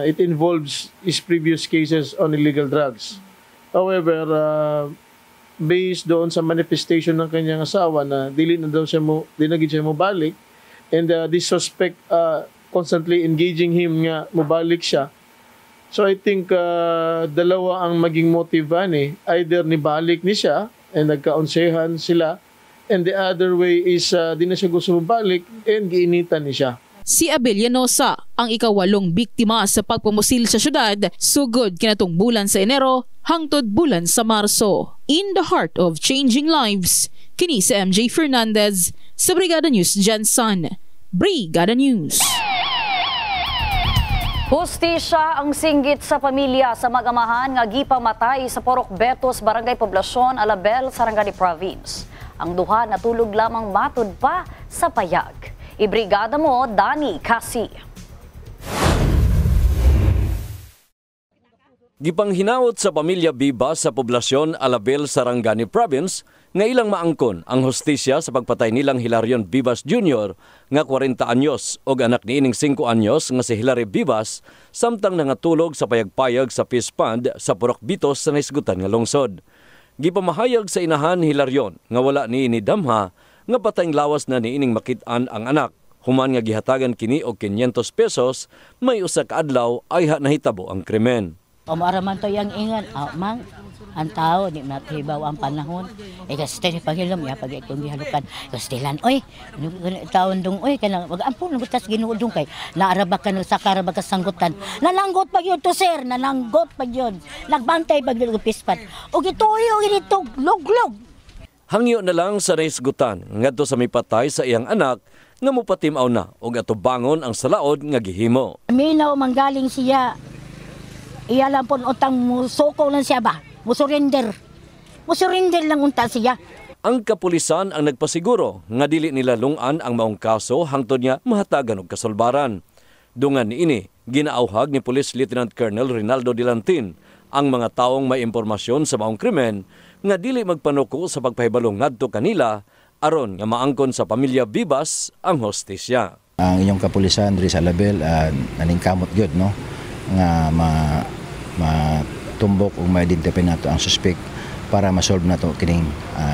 It involves his previous cases on illegal drugs. However, based doon sa manifestation ng kanyang asawa na dili na siya mobalik, and this suspect constantly engaging him nga mobalik siya. So I think dalawa ang maging motive either nibalik ni siya and nagkaunsehan sila, and the other way is di na siya gusto mabalik and giinitan ni siya. Si Abel Llanosa ang ika-8 biktima sa pagpamusil sa syudad sugod kinatong bulan sa Enero hangtod bulan sa Marso. In the heart of changing lives, kini si MJ Fernandez sa Brigada News Jensen. Brigada News. Hustisya ang singgit sa pamilya sa mag-amahan nga gipamatay sa Porok Betos, Barangay Poblacion, Alabel, Sarangani Province. Ang duha natulog lamang matud pa sa payag. Ibrigada mo, Dani Kasi. Gipanghinaot sa pamilya Bibas sa Poblacion, Alabel, Sarangani Province nga ilang maangkon ang hustisya sa pagpatay nilang Hilarion Bibas Jr. nga 40 anyos o anak ni ining 5 anyos nga si Hilary Bibas samtang nangatulog sa payag-payag sa Peace Pond sa Porok Betos sa naisgutan nga lungsod. Gipamahayag sa inahan Hilarion nga wala ni damha nga patayng lawas na niining makit-an ang anak. Human nga gihatagan kini og 500 pesos, may usa ka adlaw ay nahitabo ang krimen. Umaraman to yang ingan, mang, ang tao, di natibaw ang panahon. Kasi tayo paghilom, pag itong gihalukan. Kasi tilan, oy, taon dong, oy, kanang, wag-ampun, nagutas ginuod dong kay, naarabak ka, nagsakarabac ka sanggutan. Nananggot pag yun to, sir, nananggot pag yun. Nagbantay pag yun, pispat. O gituyo, ginito, log-log. Hangyo na lang sa naisgutan ngadto sa mipatay sa iyang anak nga mopatimaw na og atubangon ang salaod nga gihimo. Minaw manggaling siya. Iya lang pon utang musuko lang siya ba. Musurrender. Musurrender lang unta siya. Ang kapulisan ang nagpasiguro nga dili nila lungan ang maong kaso hangtod nga mahatagan og kasulbaran. Dungan niini ginaauhag ni Police Lieutenant Colonel Rinaldo Dilantin ang mga taong may impormasyon sa maong krimen nga dili magpanuko sa pagpahibalong ngadto kanila aron nga maangkon sa pamilya Bibas ang hostisya. Ang inyong kapulisan diri sa Alabel naningkamot gyud no nga matumbok ug ma-identify nato ang suspect para ma-solve nato kining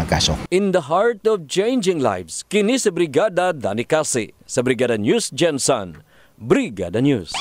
kaso. In the heart of changing lives, kini sa Brigada Dani Kasi sa Brigada News Jensen. Brigada News.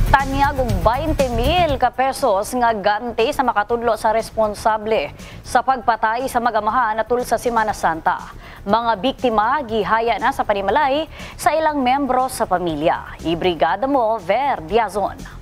Tanyag og 20,000 ka pesos nga ganti sa makatudlo sa responsable sa pagpatay sa mag-amahan atul sa Semana Santa. Mga biktima gihaya na sa panimalay sa ilang membro sa pamilya. Ibrigada mo, Ver Diazon.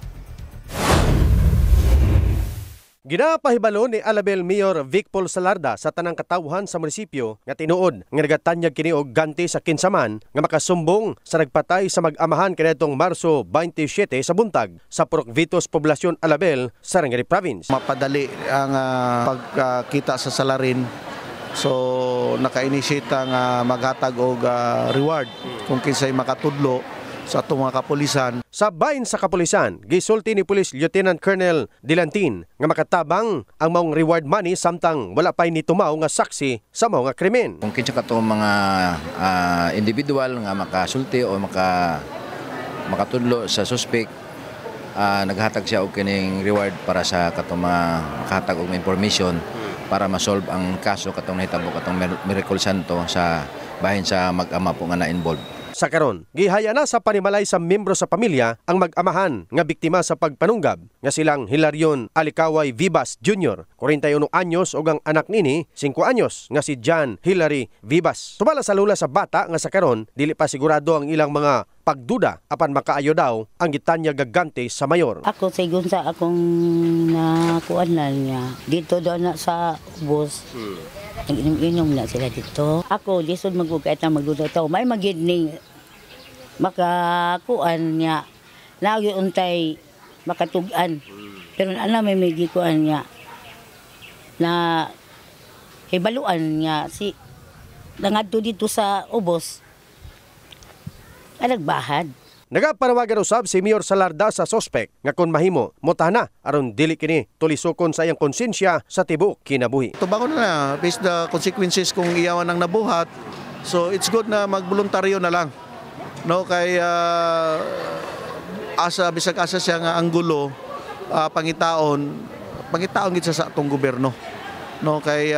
Ginapahibalo ni Alabel Mayor Vic Paul Salarda sa tanang katawhan sa munisipyo nga tinuod nga nagatanyag kini og ganti sa kinsaman nga makasumbong sa nagpatay sa mag-amahan kaniadtong Marso 27 sa buntag sa Porok Betos, Poblacion, Alabel, Sarangani Province. Mapadali ang pagkita sa salarin. So naka-initiate ang maghatag og reward kung kinsay makatudlo sa atong mga kapulisan. Sa bahin sa kapulisan, gisulti ni Police Lieutenant Colonel Dilantin nga makatabang ang maong reward money samtang wala pay ni tumaw nga saksi sa maong nga krimen. Kung kinsa katong mga individual nga makasulti o makatudlo sa suspect, naghatag siya og kining reward para sa katong makahatag og information para ma-solve ang kaso katong nahitabo katong Miracle Santo sa bahin sa mag-ama po nga na-involved. Sa karon, gihaya na sa panimalay sa membro sa pamilya ang mag-amahan nga biktima sa pagpanunggab nga silang Hilarion Alicaway Vivas Jr., 41 anyos ug ang anak nini 5 anyos nga si John Hilary Vivas. Sumala sa lula sa bata nga sa karon dili pa sigurado ang ilang mga pagduda apan makaayo daw ang gitanya gagante sa mayor. Ako sigun sa akong nakuan na niya dito doon na sa bus. Inom na sila dito. Ako, lisod mag-ugay at magduda ito. May magidning makakuan niya. Lagi untay makatugan. Pero may magikuan niya. Na hibaluan niya. Nangadto dito sa ubos. Nagbahad. Nagapanawagan usab si Mayor Salarda sa suspect nga kun mahimo motana aron dili kini tulisokon sa iyang konsensya sa tibuok kinabuhi. Tubangon na face the consequences kung iyawan ng nabuhat. So it's good na magboluntaryo na lang. No, kay bisag asa siya nga anggulo pangitaon gid sa atong gobyerno. No, kay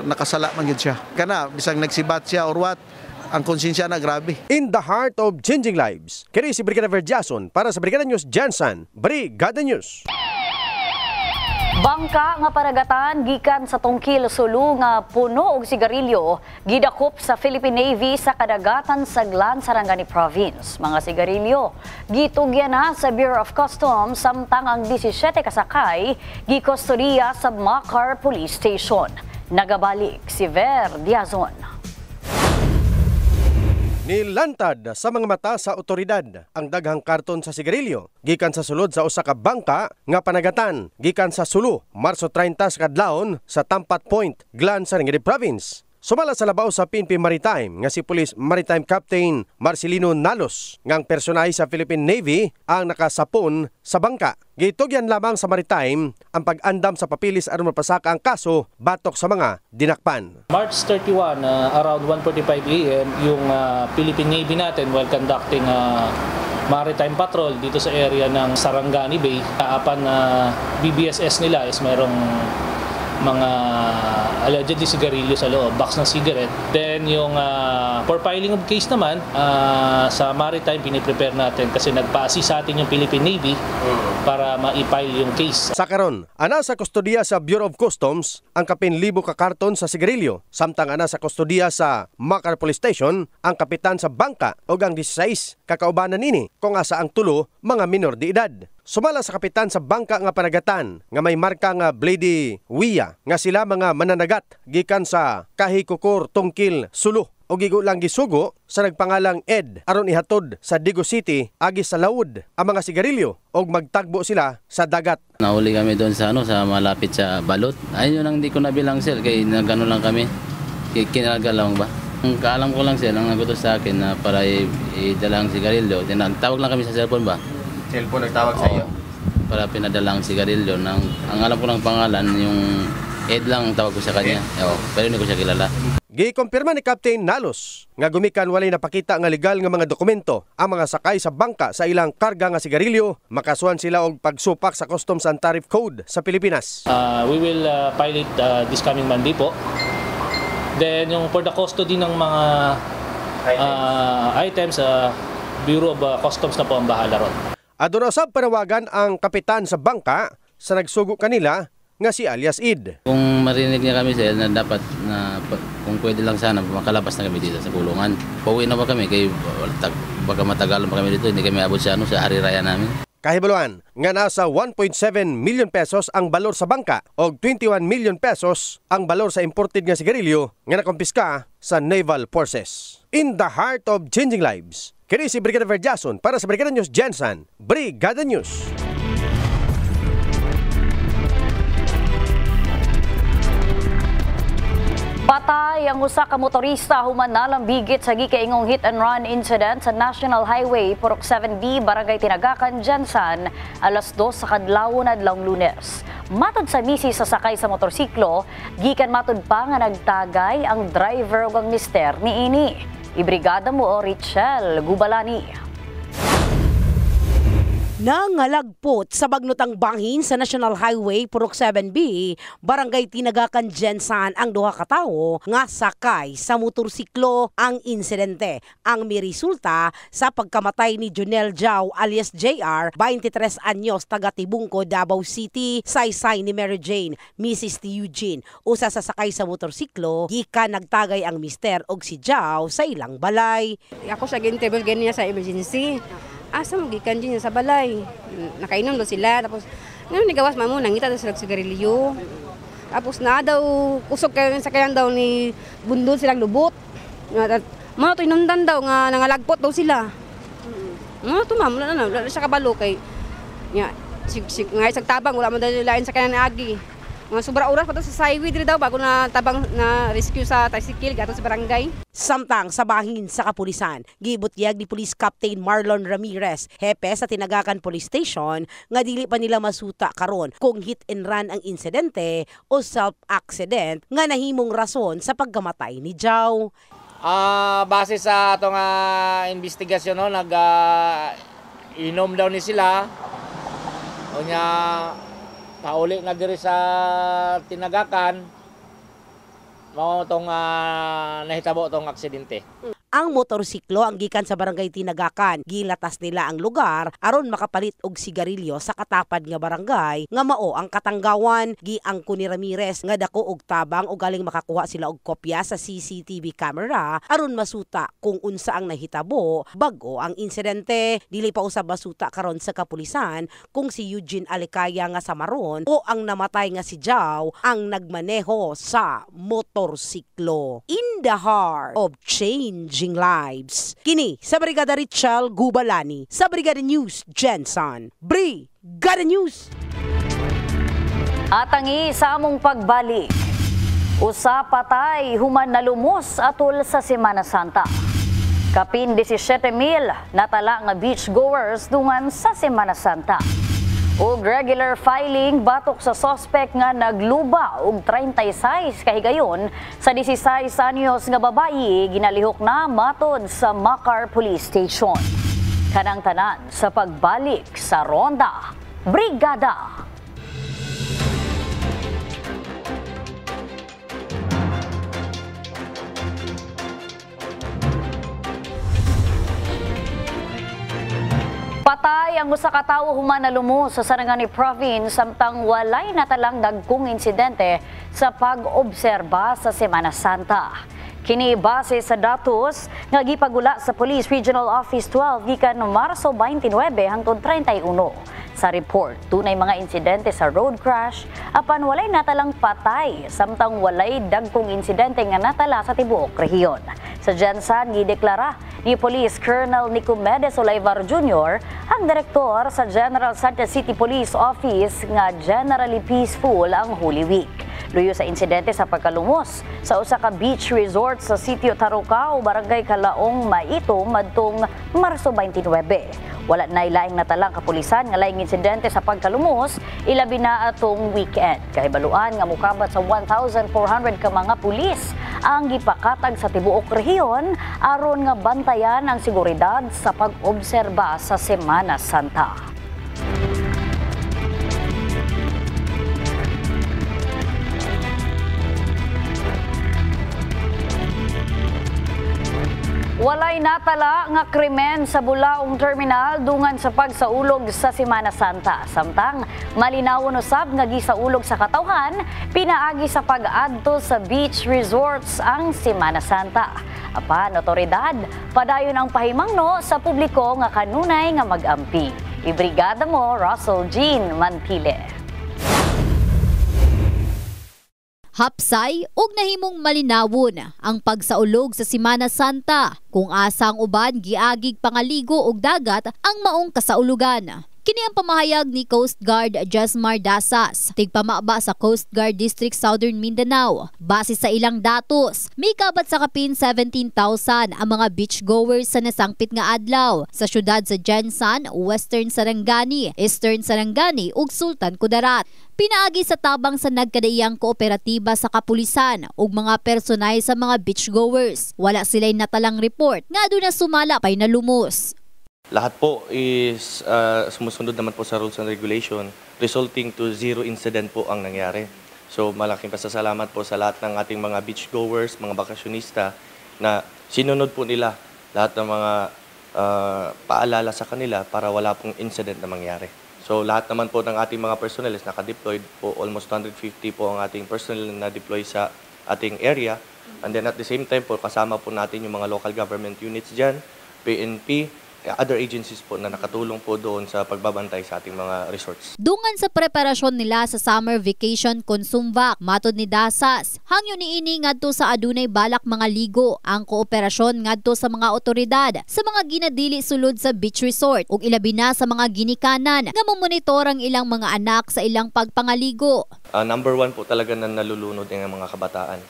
nakasala man gid siya. Kana bisag nagsibat siya or what, ang konsensya na grabe. In the heart of changing lives, kini si Brigada Verjason para sa Brigada News Jansan, Brigada News. Bangka nga paragatan gikan sa tungkil sulu nga puno og sigarilyo gidakop sa Philippine Navy sa kadagatan saglan Sarangani Province. Mga sigarilyo gitugyan na sa Bureau of Customs samtang ang 17 kasakay gikustodiya sa Makar Police Station. Nagabalik si Ver Diazon. Nilantad sa mga mata sa otoridad ang daghang karton sa sigarilyo gikan sa sulod sa usa ka bangka nga panagatan gikan sa Sulu, Marso 30 sa kadlawon sa Tampat Point, Glan, Sarangani Province. Sumala sa labaw sa PNP Maritime nga si Police Maritime Captain Marcelino Nalos ngang personahe sa Philippine Navy ang nakasapon sa bangka. Gitugyan lamang sa Maritime ang pag-andam sa papilis aron mapasaka ang kaso batok sa mga dinakpan. March 31 around 1:45 AM yung Philippine Navy natin while conducting maritime patrol dito sa area ng Sarangani Bay. Kaapan BBSS nila is mayroong mga allegedly sigarilyo sa loob, box ng cigarette. Then yung for filing of case naman sa maritime piniprepare natin kasi nagpa-assist sa atin yung Philippine Navy para ma-file yung case. Sa karon, ana sa kustodiya sa Bureau of Customs ang 10,000 ka karton sa sigarilyo, samtang ana sa kustodiya sa Makar Police Station ang kapitan sa bangka ug ang 16 kakaubanan nini kung asa ang tulo mga minor de edad. Sumala sa kapitan sa bangka nga panagatan nga may marka nga Blady Wia nga sila mga mananagat gikan sa Kahikukor, Tungkil, Sulu o gigo lang gisugo sa nagpangalang Ed aron ihatod sa Digo City agi sa Laud ang mga sigarilyo og magtagbo sila sa dagat. Nahuli kami doon sa sa malapit sa Balot. Ayun ang di ko nabilang sir kay nagano lang kami. Kinalaga lang ba? Ang kaalam ko lang sir ang nagutos sa akin na para idala ang sigarilyo. Tawag lang kami sa cellphone ba? Cellphone nagtawag sa iyo para pinadala ang sigarilyo ang alam ko ng pangalan yung Ed lang ang tawag ko sa kanya. Pero hindi ko siya kilala. Gikumpirma ni Captain Nalos nga gumikan walay napakita nga legal nga mga dokumento ang mga sakay sa bangka sa ilang karga nga sigarilyo, makasuhan sila og pagsupak sa Customs and Tariff Code sa Pilipinas. We will file it this coming Monday po. Then yung for the custody ng mga items, Bureau of Customs na po ang bahala ron. Aduna usab panawagan ang kapitan sa bangka sa nagsugo kanila nga si alias Id. Kung marinig niya kami sir na dapat na kung pwede lang sana makalabas na kami dito sa kulungan. Pauwi na ba kami kay baka matagalan pa kami dito, hindi kami abot sa sa hari raya namin. Kahibaluan nga nasa 1.7 million pesos ang balor sa bangka o 21 million pesos ang balor sa imported nga sigarilyo nga nakumpiska sa Naval Forces. In the heart of changing lives, kini si Brigada Verjason para sa Brigada News Jansan, Brigada News. Patay ang usa ka motorista human nalambigit sa gikaingong hit and run incident sa National Highway Purok 7B, Barangay Tinagakan, Jansan, alas 2 sa kadlawon adlawng Lunes. Matod sa misis sa sakay sa motorsiklo, gikan matud pa nga nagtagay ang driver ug ang mister niini. Ibrigada mo Richel Gubalani. Nangalagpot sa bagnotang banghin sa National Highway Purok 7B, Barangay Tinagakan, Jansan ang duha ka tawo nga sakay sa motorsiklo ang insidente. Ang miresulta sa pagkamatay ni Jonel Jau alias JR, 23 anyos, taga Tibungko, Davao City, saysay ni Mary Jane, Mrs. T. Eugene. Usa sa sakay sa motorsiklo, gikan nagtagay ang mister og si Jau sa ilang balay. Ako sa gintable ganyan sa emergency. Asa mo gikan din sa balay. Nakainom daw sila tapos ngayon nigawas mamo nangita daw sila sigarilyo. Tapos na daw kusog kayo sa kayan daw ni bundol silang lubot. Mao to inundan daw nga nangalagpot daw sila. Mao to ma'am wala siya kabalo kay nya sig nga isang tabang wala man daw lain sa kayan agi. Mga sobra oras pa to sa highway diri daw bago na tabang na rescue sa tricycle gato sa barangay. Samtang sa bahin sa kapulisan, gibutyag ni Police Captain Marlon Ramirez, hepe sa Tinagakan Police Station, nga dili pa nila masuta karon kung hit and run ang insidente o self-accident nga nahimong rason sa pagkamatay ni Jao. Base sa atong investigasyon, no, inom daw ni sila. O nya pauli na diri sa Tinagakan, mao tong nahitabo tong aksidente. Ang motorsiklo ang gikan sa barangay Tinagakan, gilatas nila ang lugar aron makapalit og sigarilyo sa katapad nga barangay nga mao ang katanggawan. Giangko ni Ramirez nga dako og tabang og galing makakuha sila og kopya sa CCTV camera aron masuta kung unsa ang nahitabo bago ang insidente. Dili pa usab masuta karon sa kapulisan kung si Eugene Alicaya nga samaron o ang namatay nga si Jao ang nagmaneho sa motorsiklo. In the heart of changing lives. Kini sa Brigada Richel Gubalani, sa Brigada News Jensen. Brigada News. Atangi sa among pagbalik. Usa patay human nalumos atol sa Semana Santa. Kapin 17,000 natala nga beachgoers dungan sa Semana Santa. Og regular filing batok sa suspect nga nagluba og 36 kahigayon sa 16 anyos nga babayi ginalihok na matod sa Macar Police Station. Kanang tanan sa pagbalik sa Ronda Brigada. Patay ang usa ka tawo human nalumos sa Sarangani Province samtang walay natalang dagkong insidente sa pag-obserba sa Semana Santa. Kini base sa datos nga gipagula sa Police Regional Office 12 gikan Marso 29 hangtod 31. Sa report, tunay mga insidente sa road crash apan walay natalang patay samtang walay dagkong insidente nga natala sa tibuok rehiyon. Sa Jensen, gideklara ni Police Colonel Nicomedes Olaivar Jr. ang direktor sa General Santos City Police Office nga generally peaceful ang Holy Week. Luyo sa insidente sa pagkalumos sa usa ka beach resort sa sitio Tarucao, Barangay Kalaong, Maito, madtong Marso 29. Wala na ilaing natalang kapulisan nga laing insidente sa pagkalumos, ilabi na atong weekend. Kahibaluan nga mukabat sa 1,400 ka mga pulis ang gipakatag sa tibuok rehiyon aron nga bantayan ang seguridad sa pag-obserba sa Semana Santa. Walay natala nga krimen sa Bulaong Terminal dungan sa pagsaulog sa Semana Santa. Samtang malinawon usab nga gisaulog sa katawhan pinaagi sa pag-adto sa beach resorts ang Semana Santa. Apan otoridad padayon ang pahimangno sa publiko nga kanunay nga mag-ampi. Ibrigada mo Russell Jean Mantile. Hapsay ug nahimong malinawon ang pagsaulog sa Semana Santa kung asa ang uban giagig pangaligo og dagat ang maong kasaulugan. Kini ang pamahayag ni Coast Guard Jesmar Dasas, tigpamaba sa Coast Guard District Southern Mindanao. Base sa ilang datos, may kabat sa kapin 17,000 ang mga beachgoers sa nasangpit nga adlaw sa syudad sa Jensen, Western Sarangani, Eastern Sarangani ug Sultan Kudarat. Pinaagi sa tabang sa nagkadaiyang kooperatiba sa kapulisan ug mga personay sa mga beachgoers. Wala sila'y natalang report nga doon na sumala pa'y nalumos. Lahat po is sumusunod naman po sa rules and regulation, resulting to zero incident po ang nangyari. So malaking pasasalamat po sa lahat ng ating mga beachgoers, mga bakasyonista na sinunod po nila lahat ng mga paalala sa kanila para wala pong incident na mangyari. So lahat naman po ng ating mga personnel is nakadeployed po, almost 150 po ang ating personnel na deploy sa ating area. And then at the same time po kasama po natin yung mga local government units dyan, PNP, other agencies po na nakatulong po doon sa pagbabantay sa ating mga resorts. Dungan sa preparasyon nila sa summer vacation Consumvac, matod ni Dasas, hangyo niini ngadto sa adunay balak mga ligo ang kooperasyon ngadto sa mga otoridad sa mga ginadili sulod sa beach resort ug ilabi na sa mga ginikanan nga mamonitor ang ilang mga anak sa ilang pagpangaligo. Number 1 po talaga na nalulunod ng mga kabataan.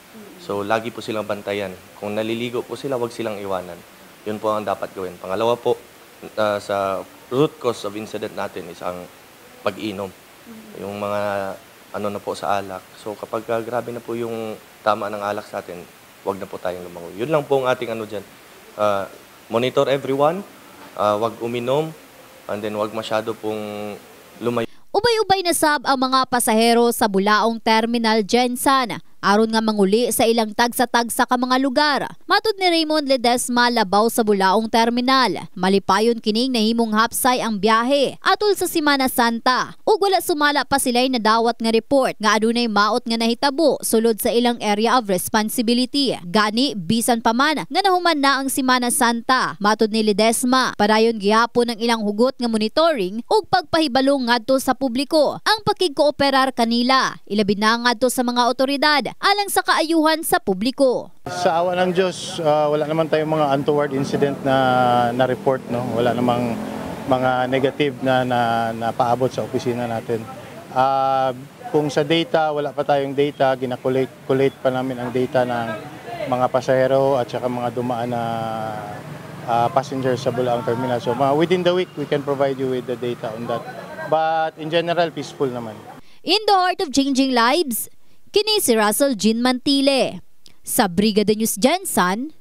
So lagi po silang bantayan. Kung naliligo po sila, wag silang iwanan. Yun po ang dapat gawin. Pangalawa po, sa root cause of incident natin is ang pag-inom. Yung mga na po sa alak. So kapag grabe na po yung tama ng alak sa atin, wag na po tayong lumangoy. Yun lang po ang ating dyan. Monitor everyone, wag uminom, and then wag masyado pong lumayo. Ubay-ubay na sab ang mga pasahero sa Bulaong Terminal Gensan aron nga manguli sa ilang tagsa-tagsa ka mga lugar. Matud ni Raymond Ledesma labaw sa Bulaong Terminal, malipayon kining nahimong hapsay ang biyahe atol sa Semana Santa ug wala sumala pa sila'y nadawat nga report nga adunay maot nga nahitabo sulod sa ilang area of responsibility. Gani bisan pa man nga nahuman na ang Semana Santa, matud ni Ledesma, padayon gihapon ang ilang hugot nga monitoring ug pagpahibalong ngadto sa publiko ang pakigkooperar kanila, ilabi na ngadto sa mga otoridad alang sa kaayuhan sa publiko. Sa awa ng Diyos, wala naman tayong mga untoward incident na report, no? Wala namang mga negative na paabot sa opisina natin. Kung sa data, wala pa tayong data, ginakolate pa namin ang data ng mga pasahero at saka mga dumaan na passengers sa Bulaong Terminal. So within the week, we can provide you with the data on that. But in general, peaceful naman. In the heart of changing lives, kini si Russell Jean Mantile. Sa Brigada News Gensan,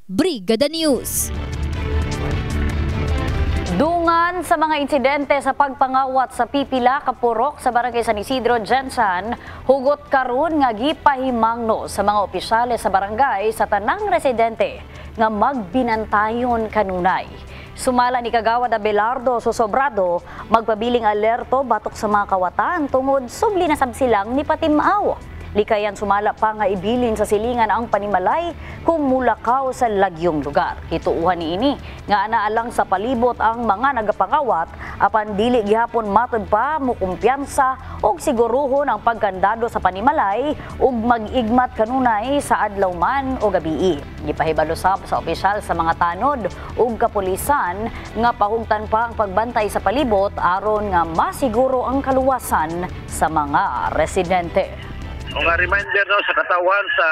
Brigada News. Dungan sa mga insidente sa pagpangawat sa pipila kapurok sa Barangay San Isidro, Gensan, hugot karon nga gipahimangno sa mga opisyales sa barangay sa tanang residente nga magbinantayon kanunay. Sumala ni Kagawad Abelardo Sosobrado, magpabiling alerto batok sa mga kawatan tungod subli na sab silang ni Patimaw. Likayan sumala pa nga ibilin sa silingan ang panimalay kung mulakaw sa lagyong lugar. Kituuhan niini nga anaalang sa palibot ang mga nagapangawat apan dili gihapon matud pa mukumpiyansa og siguruhon ang pagkandado sa panimalay ug mag-igmat kanunay sa adlaw man o gabii. Gipahibalo sab sa opisyal sa mga tanod ug kapulisan nga pahugtan pa ang pagbantay sa palibot aron nga masiguro ang kaluwasan sa mga residente. Nga reminder no sa katawan sa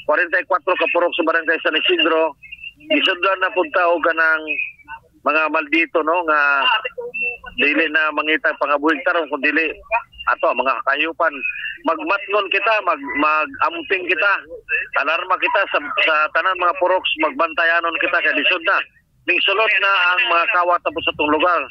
44 kapurok sa Barangay San Isidro, isudlan na punta og kanang mga maldito no nga dili na mangita pangabuhig taron kun dili ato mga kakayupan magmatngon kita mag-amping kita alarma kita sa tanan mga puroks magbantayanon kita kay lisod na ning sulod na ang mga kawat tapos sa tong lugar.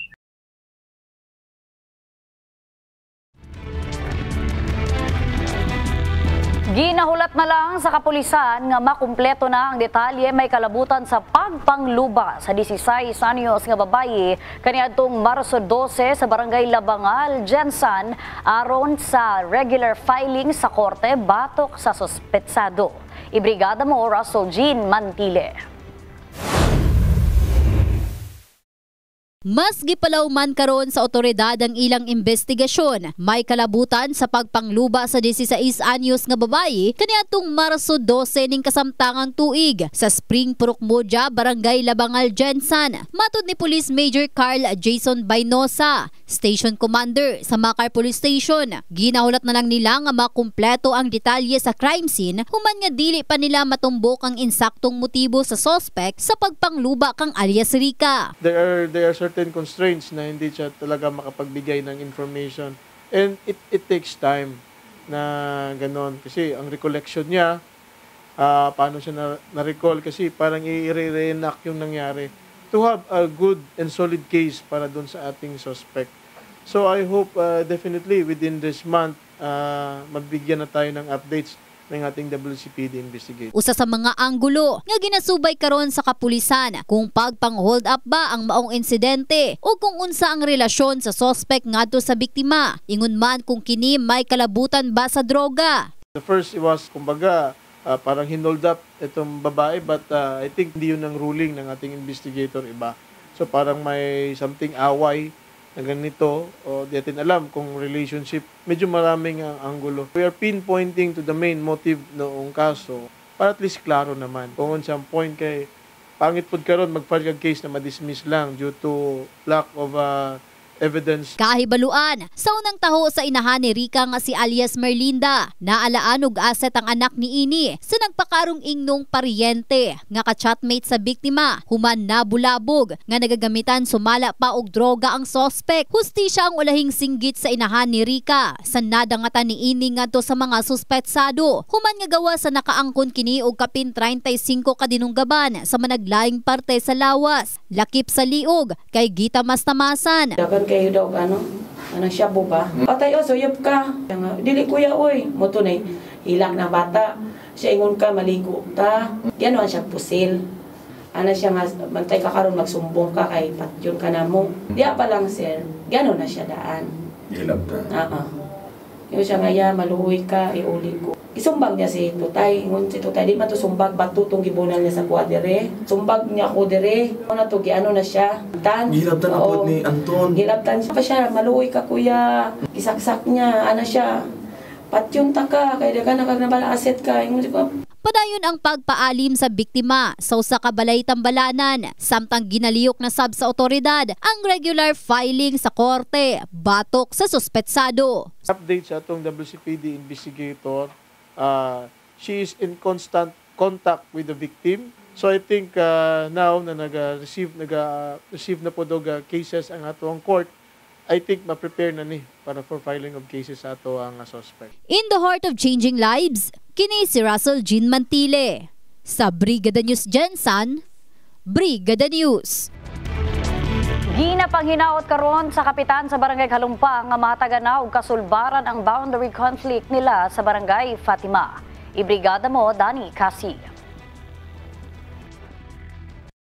Ginahulat na lang sa kapulisan nga makumpleto na ang detalye may kalabutan sa pagpangluba sa 16 anyos nga babayi kaniadtong Marso 12 sa Barangay Labangal, Gensan aron sa regular filing sa korte batok sa suspetsado. Ibrigada mo Russell Jean Mantile. Mas gipalaw man karon sa otoridad ang ilang investigasyon. May kalabutan sa pagpangluba sa 16 anyos nga babayi kaniadtong Marso 12 ning kasamtangang tuig sa Spring Purokmodja, Barangay Labangal, Gensan. Matud ni Police Major Carl Jason Bainosa, Station Commander sa Makar Police Station. Ginahulat na lang nila nga makumpleto ang detalye sa crime scene human nga dili pa nila matumbok ang insaktong motibo sa suspect sa pagpangluba kang alias Rica. There are certain constraints na hindi siya talaga makapagbigay ng information. And it takes time na ganon. Kasi ang recollection niya, paano siya na-recall kasi parang i-reenact yung nangyari. To have a good and solid case para dun sa ating suspect. So I hope definitely within this month, magbigyan na tayo ng updates ng ating WCPD investigator. Usa sa mga anggulo nga ginasubay karon sa kapulisan kung pagpang-hold up ba ang maong insidente o kung unsa ang relasyon sa suspect ngadto sa biktima, ingon man kung kini may kalabutan ba sa droga. The first was kumbaga parang hinold up itong babae but I think hindi yun ang ruling ng ating investigator iba. So parang may something away na ganito o di natin alam kung relationship. Medyo maraming ang anggulo. We are pinpointing to the main motive noong kaso para at least klaro naman. Kung on some point kay pangit pod karon mag-file kag case na ma-dismiss lang due to lack of evidence. Kahibaluan, sa unang taho sa inahan ni Rica nga si alias Merlinda, naalaan og asset ang anak ni ini sa nagpakarong ingnong paryente nga ka-chatmate sa biktima, human nabulabog nga nagagamitan sumala pa og droga ang suspect. Hustisya ang ulahing singgit sa inahan ni Rica sa nadangatan ni ini ngadto sa mga suspetsado, human nga gawa sa nakaangkon kini og kapin 35 ka dinunggaban sa managlaing parte sa lawas, lakip sa liog kay gita mas-tamasan. Kayo daw anong shabu ba? Patay o, suyop ka. Dili kuya, oy. Mo tunay, hilak na bata. Siya ingon ka, maligo ta. Gano'n siya pusil. Ano siya nga, bantay ka karon magsumbong ka kay patyon ka na mo. Diya pa lang, sir. Gano'n na siya daan. Hilap ta? Yung siya nga, ya, maluhoy ka, iuli ko. Isumbag niya si Tutay. Ingon si Tutay, di man to sumbag, bato tong gibunal niya sa kuwa dire. Sumbag niya ko dire. Ano to, ano na siya. Gilabtan na po ni Anton. Gilabtan siya pa siya, maluhoy ka kuya. Gisaksak niya, ano siya. Patyon ta ka, kaya ka nakagnabala asset ka. Ingon si ko, Padayon ang pagpaalim sa biktima sa usa ka balay tambalanan, samtang ginaliyok na sab sa otoridad ang regular filing sa korte batok sa suspetsado. Update sa atong WCPD investigator, she is in constant contact with the victim. So I think now na nag-receive na po dog cases ang atong court, I think ma-prepare na ni para for filing of cases sa ato ang suspect. In the heart of changing lives, kini si Russell Jean Mantile. Sa Brigada News Gensan, Brigada News. Ginapanghinawot karon sa kapitan sa Barangay Kalumpang nga mataganaw kasulbaran ang boundary conflict nila sa Barangay Fatima. Ibrigada mo, Dani Kasi.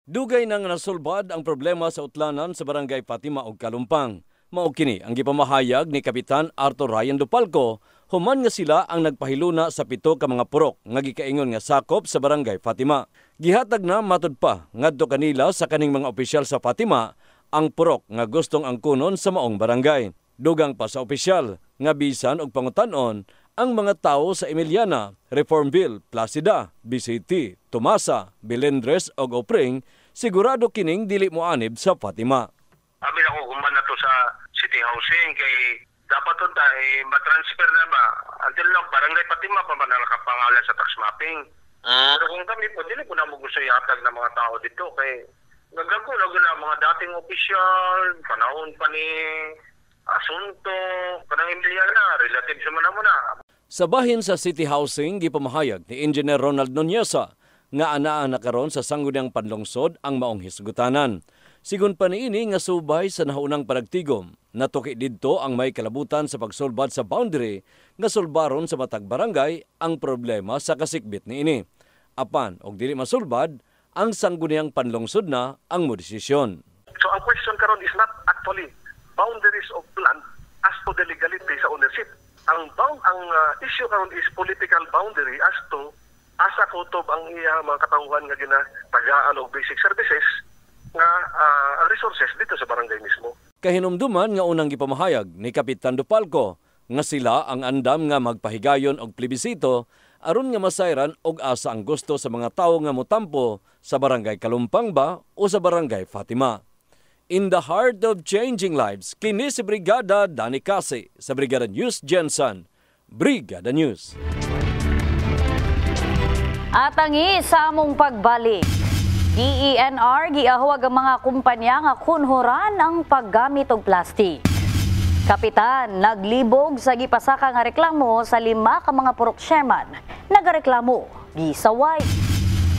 Dugay nang nasulbad ang problema sa utlanan sa Barangay Fatima ug Kalumpang. Mao kini ang gipamahayag ni Kapitan Arthur Ryan Dupalco, human nga sila ang nagpahiluna sa 7 ka mga purok nga gikaingon nga sakop sa Barangay Fatima. Gihatag na matud pa ngadto kanila sa kaning mga opisyal sa Fatima ang purok nga gustong angkunon sa maong barangay. Dugang pa sa opisyal nga bisan og pangutanon ang mga tawo sa Emiliana, Reformville, Placida, BCT, Tomasa, Bilendres ug Opring sigurado kining dili moanib sa Fatima. Abi ako human na to sa City Housing kay dapat to ma-transfer na ba until now Barangay Fatima pa man nakapangalan sa tax mapping. Pero kung kami po dili ko na mo gusto ihatag ng mga tao dito kay nagagulo na mga dating opisyal, panahon pa ni Asunto, kanang Emiliana, relative sa manamuna. Sa bahin sa City Housing, gipamahayag ni Engineer Ronald Nonyesa nga anaa na karon sa sangguniang panlungsod ang maong hisgutanan. Sigun pa niini nga subay sa naunang panagtigom, natuki didto ang may kalabutan sa pagsulbad sa boundary nga sulbaron sa matag barangay ang problema sa kasikbit niini. Apan og dili masulbad, ang sangguniang panlungsod na ang modesisyon. So ang question karon is not actually boundaries of land as to the legality sa ownership. Ang issue karon is political boundary as to asa kutob ang iya mga katawhan nga ginatagaan og basic services nga resources dito sa barangay mismo. Kahinumduman nga unang gipamahayag ni Kapitan Dupalco nga sila ang andam nga magpahigayon og plebisito aron nga masayran og asa ang gusto sa mga tawo nga motampo sa Barangay Kalumpang ba o sa Barangay Fatima. In the heart of changing lives, kini si Brigada Dani Kasi sa Brigada News Gensan. Brigada News. At ang isa mong pagbalik. DENR giahwag ang mga kumpanya nga kunhuran ang paggamit og plastic. Kapitan, naglibog sa gipasaka nga reklamo sa 5 ka mga purok chairman. Nagareklamo, gisaway.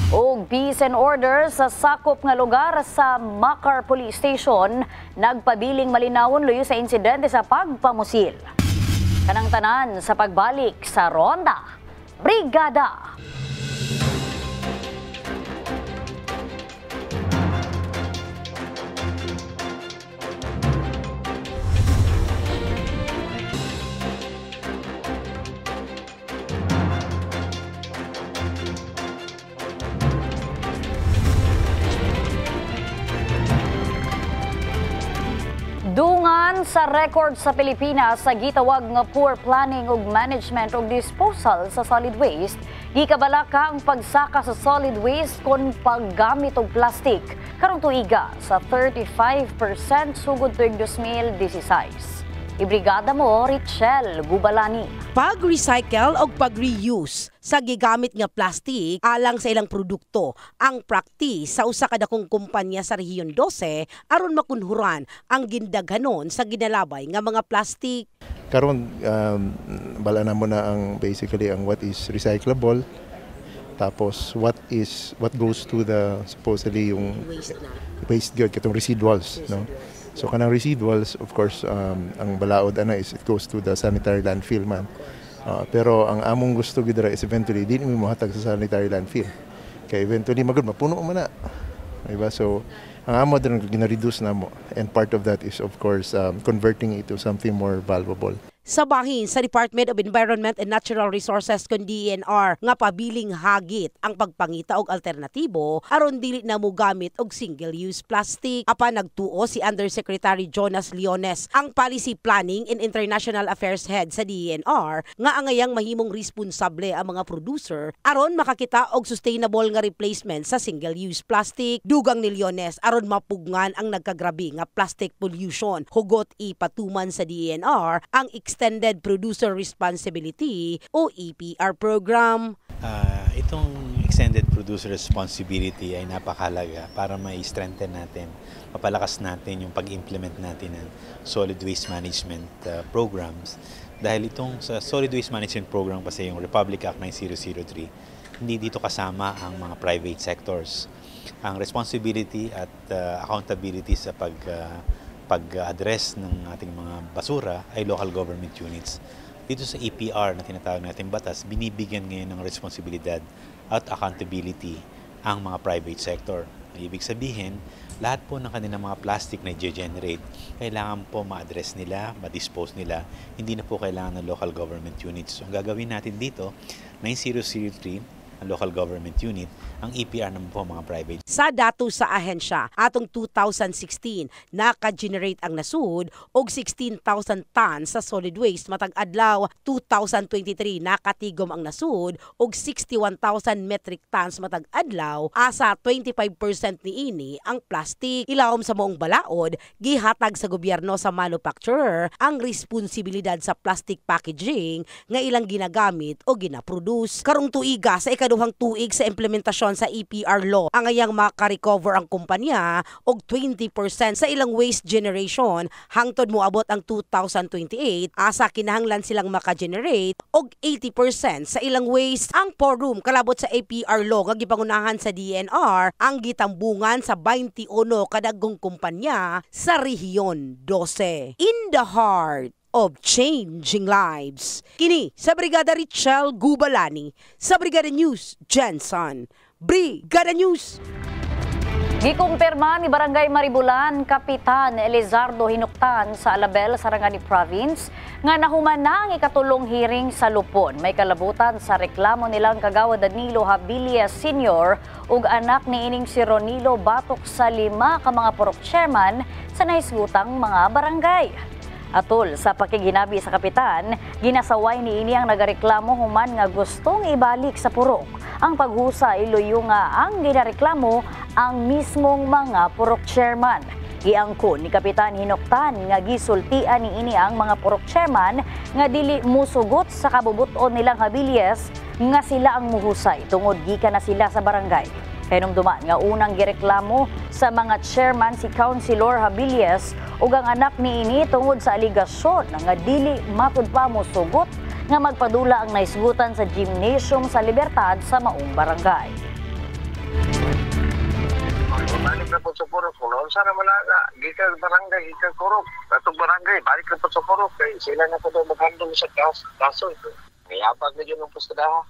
Og peace and order sa sakop nga lugar sa Makar Police Station, nagpabiling malinawon luyo sa insidente sa pagpamusil. Kanang tanan sa pagbalik sa Ronda, Brigada. sa record sa Pilipinas sa gitawag nga poor planning ug management ug disposal sa solid waste, gikabala ka ang pagsaka sa solid waste kon paggamit og plastic karong tuiga sa 35% sugod tuig 2016. Ibrigada mo, Richelle Gubalani. Pag-recycle o pag-reuse sa gigamit nga plastic alang sa ilang produkto ang practice sa usa ka dakong kumpanya sa Rehiyon 12 aron makunhuran ang gindaghanon sa ginalabay nga mga plastic. Karon bala na mo na ang basically ang what is recyclable, tapos what goes to the supposedly yung waste good katong residuals, no? So kanang residuals, of course, ang balaod is it goes to the sanitary landfill man. Pero ang among gusto gidra is eventually di mo mahatag sa sanitary landfill. Kaya eventually mapuno man na. Diba? So ang amo din gina-reduce na mo, and part of that is of course converting it to something more valuable. Sa bahin sa Department of Environment and Natural Resources kon DENR nga pabiling hagit ang pagpangita og alternatibo aron dili na mo gamit og single-use plastic. Apan nagtuo si Undersecretary Jonas Leones, ang Policy Planning and International Affairs Head sa DENR, nga angayang mahimong responsable ang mga producer aron makakita og sustainable nga replacement sa single-use plastic. Dugang ni Leones aron mapugngan ang nagkagrabe nga plastic pollution, hugot ipatuman sa DENR ang Extended Producer Responsibility o EPR program. Itong Extended Producer Responsibility ay napakahalaga para ma-strengthen natin, mapalakas natin yung pag-implement natin ng solid waste management programs. Dahil itong sa solid waste management program kasi yung Republic Act 9003, hindi dito kasama ang mga private sectors. Ang responsibility at accountability sa pag-address ng ating mga basura ay local government units. Dito sa EPR na tinatawag natin batas, binibigyan ngayon ng responsibilidad at accountability ang mga private sector. Ibig sabihin, lahat po ng kanilang mga plastic na i-generate, kailangan po ma-address nila, ma-dispose nila, hindi na po kailangan ng local government units. So, ang gagawin natin dito, 9003, ang local government unit, ang EPR naman po mga private. Sa dato sa ahensya, atong 2016, naka-generate ang nasud og 16,000 tons sa solid waste. Matag adlaw 2023, nakatigom ang nasud og 61,000 metric tons matag adlaw. Asa 25% niini ang plastic. Ilawom sa moong balaod, gihatag sa gobyerno sa manufacturer ang responsibilidad sa plastic packaging nga ilang ginagamit o ginaproduce. Karong tuiga sa ikaduhang tuig sa implementasyon sa EPR law, ang ayang makarecover ang kumpanya og 20% sa ilang waste generation hangtod moabot ang 2028. Asa kinahanglan silang maka-generate og 80% sa ilang waste. Ang forum kalabot sa EPR law nga gipangunahan sa DENR ang gitambungan sa 21 kadagong kumpanya sa Rehiyon 12. In the heart of changing lives. Kini sa Brigada Richelle Gubalani, sa Brigada News Jensen. Brigada News. Gikumpirma ni Barangay Maribulan Kapitan Elizardo Hinuktan sa Alabel, Sarangani Province nga nahuman na ang ikatulong hearing sa Lupon. May kalabutan sa reklamo nilang kagawad Danilo Habilias Sr. ug anak ni ining si Ronilo batok sa 5 ka mga purok chairman sa nahisgutang mga barangay. Atol sa pakiginabi sa kapitan, ginasaway niini ang nagareklamo human nga gustong ibalik sa purok ang paghusa iluyo nga ang ginareklamo ang mismong mga purok chairman. Giangkon ni Kapitan Hinuktan nga gisultian niini ang mga purok chairman nga dili musugot sa kabubuton nilang Habilias nga sila ang muhusay tungod gikan na sila sa barangay. Hinumduman nga unang gireklamo sa mga chairman si Councilor Habilias ug ang anak niini tungod sa aligasyon nga dili matud pa mosugot nga magpadula ang naisgutan sa gymnasium sa Libertad sa maong barangay. Balik na po sa purok. Kung sana malaga, gikan barangay, gikan kurok. Atong barangay, balik na po sa purok. Sila na po daw mag-handle sa kaso ito. Mayabag na yun ang pustadaha.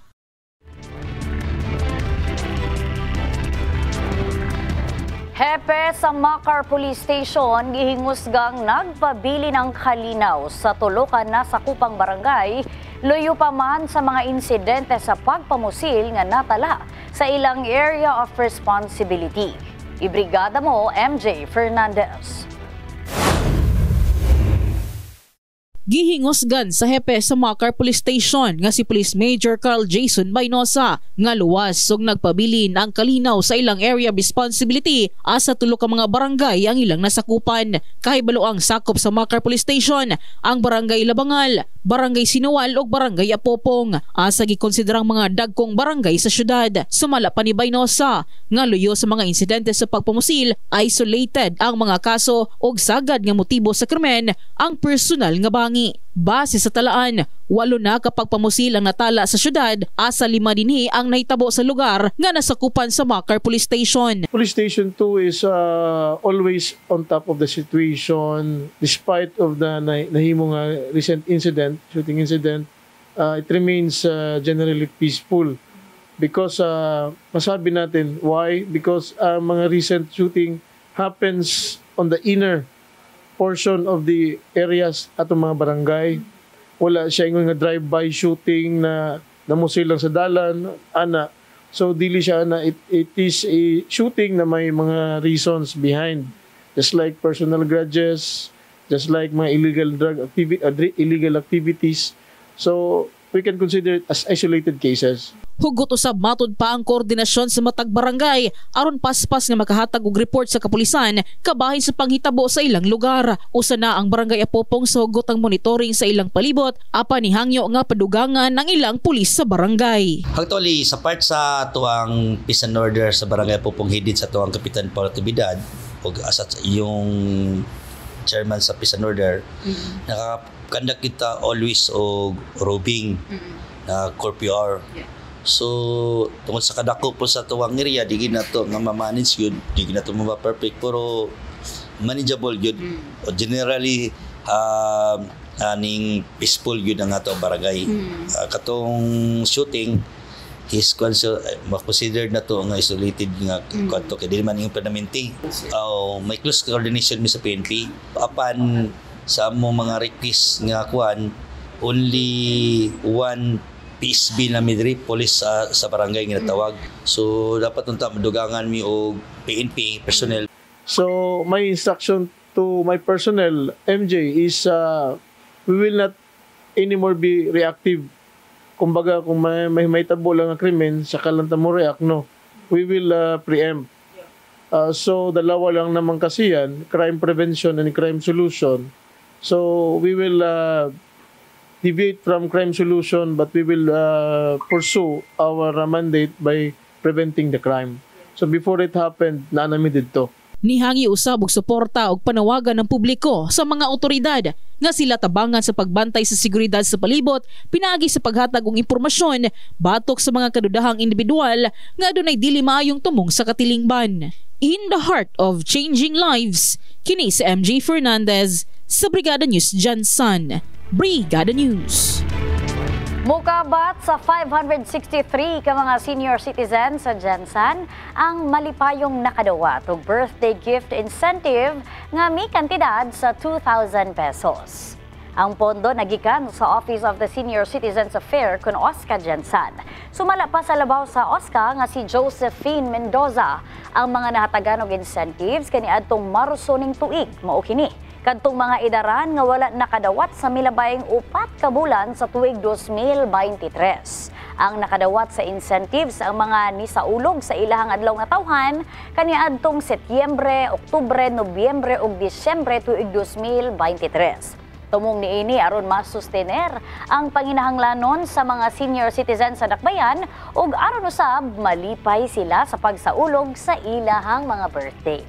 Hepe sa Macar Police Station gihingusgang nagpabili ng kalinaw sa tulokan na sakupang barangay, luyo pa man sa mga insidente sa pagpamusil nga natala sa ilang area of responsibility. Ibrigada mo, MJ Fernandez. Gihingosgan sa hepe sa Makar Police Station nga si Police Major Carl Jason Baynosa nga luwas ug nagpabilin ang kalinaw sa ilang area responsibility asa tulo ka mga barangay ang ilang nasakupan. Kahibalo ang sakop sa Makar Police Station ang Barangay Labangal, Barangay Sinuwal ug Barangay Apopong. Asa gikonsiderang mga dagkong barangay sa syudad. Sumala pa ni Baynosa nga luyo sa mga insidente sa pagpamusil, isolated ang mga kaso ug sagad nga motibo sa krimen ang personal nga bangi. Base sa talaan, 8 na kapag pamusil ang natala sa syudad, asa 5 dinhi ang nahitabo sa lugar nga nasakupan sa Makar Police Station. Police Station 2 is always on top of the situation despite of the nahimong recent incident, shooting incident. It remains generally peaceful because masabi natin why, because mga recent shooting happens on the inner portion of the areas atong mga barangay. Wala siya nga drive-by shooting na namusil lang sa dalan, ana. So dili siya na it is a shooting na may mga reasons behind. Just like personal grudges, just like mga illegal activities. So we can consider it as isolated cases. Hugot usab matud pa ang koordinasyon sa matag barangay aron paspas nga makahatag og report sa kapulisan kabahin sa panghitabo sa ilang lugar. Usa na ang Barangay Apopong sa hugot ang monitoring sa ilang palibot apan nihangyo nga padugangan ng ilang pulis sa barangay. Actually sa part sa tuang peace and order sa Barangay Apopong hidid sa tuang Kapitan Paulo Tibidad ug asat yung chairman sa peace and order, nakakandak kita always og robing na curfew hour. So tungod sa kadako po sa tuwang area di ginato nga ma-manage yun, di ginato ma-perfect pero manageable yun. Generally aning peaceful yun ang ato barangay. Katong shooting is considered na to nga isolated nga kanto kay dili man yung permanente. May close coordination mi sa PNP apan sa mo mga request nga kuan only one PSB na midri police sa barangay nga natawag. So dapat unta madugangan mi og PNP personnel. So my instruction to my personnel MJ is we will not anymore be reactive. Kumbaga kung may tabo lang ang krimen saka lang ta mo react, no. We will preempt. So dalawa lang naman kasi yan, crime prevention and crime solution. So we will deviate from crime solution but we will pursue our mandate by preventing the crime. So before it happened, naanami dito. Nihangi usab og suporta og panawagan ng publiko sa mga otoridad nga sila tabangan sa pagbantay sa seguridad sa palibot, pinaagi sa paghatag og impormasyon batok sa mga kadudahang individual nga adunay dili maayong tumong sa katilingban. In the heart of changing lives, kini si MJ Fernandez sa Brigada News Jansan. Brigada News. Mukabat sa 563 ka mga senior citizen sa Jansan ang malipayong nakadawat og birthday gift incentive nga may kantidad sa 2,000 pesos. Ang pondo nagikan sa Office of the Senior Citizens Affairs kun OSCA Jansan. Sumala pa sa labaw sa OSCA nga si Josephine Mendoza ang mga nahatagan og incentives kaniadtong Marso ning tuig mao kini. Kadtong mga idaran nga wala nakadawat sa milabayng 4 ka bulan sa tuig 2023. Ang nakadawat sa incentives ang mga nisaulog sa ilahang adlaw nga tawhan kaniadtong Setyembre, Oktubre, Nobyembre ug Disyembre tuig 2023. Tumong niini aron masustener ang panginahanglanon sa mga senior citizens sa dakbayan ug aron usab malipay sila sa pagsaulog sa ilahang mga birthday.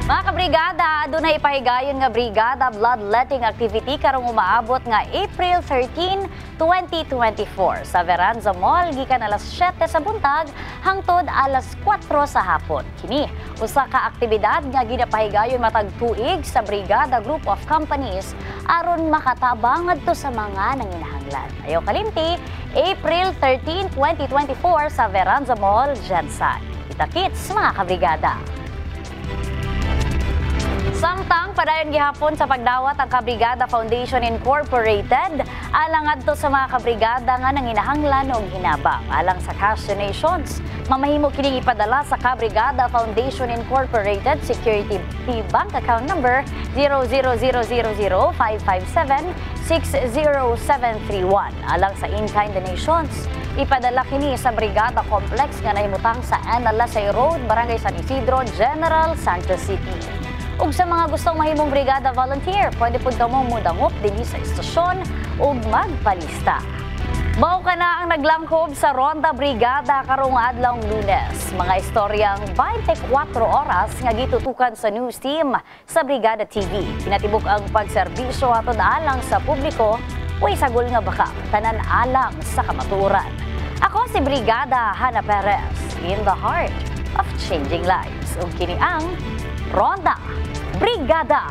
Mga kabrigada, adunay ipahigayon nga brigada bloodletting activity karong umaabot nga April 13, 2024 sa Veranza Mall gikan alas 7 sa buntag hangtod alas 4 sa hapon. Kini usa ka aktibidad nga ginapahigayon matag tuig sa Brigada Group of Companies aron makatabang ngadto sa mga nanginahanglan. Ayaw kalimti, April 13, 2024 sa Veranza Mall, Jansan. Kita-kits mga kabrigada. Samtang padayon gihapon sa pagdawat ang Kabrigada Foundation Incorporated alang adto sa mga kabrigada nga nanginahanglan og hinabang alang sa cash donations. Mamahimo kining ipadala sa Kabrigada Foundation Incorporated Security Bank account number 0000557-60731 alang sa in-kind donations. Ipadala kini sa Brigada Complex nga nahimutang sa Analasay Road, Barangay San Isidro, General Santos City. Ug sa mga gustong mahimong brigada volunteer, pwede pud kamo mudangop dinhi sa istasyon ug magpalista. Mao ka na ang naglangkob sa Ronda Brigada karong adlawng Lunes. Mga istoryang 24 oras nga gitutukan sa news team sa Brigada TV. Kinatibuk ang pagserbisyo atod alang sa publiko, uy sagol nga baka tanan alang sa kamatuoran. Ako si Brigada Hannah Perez, in the heart of changing lives. Ug kini ang Ronda Brigada.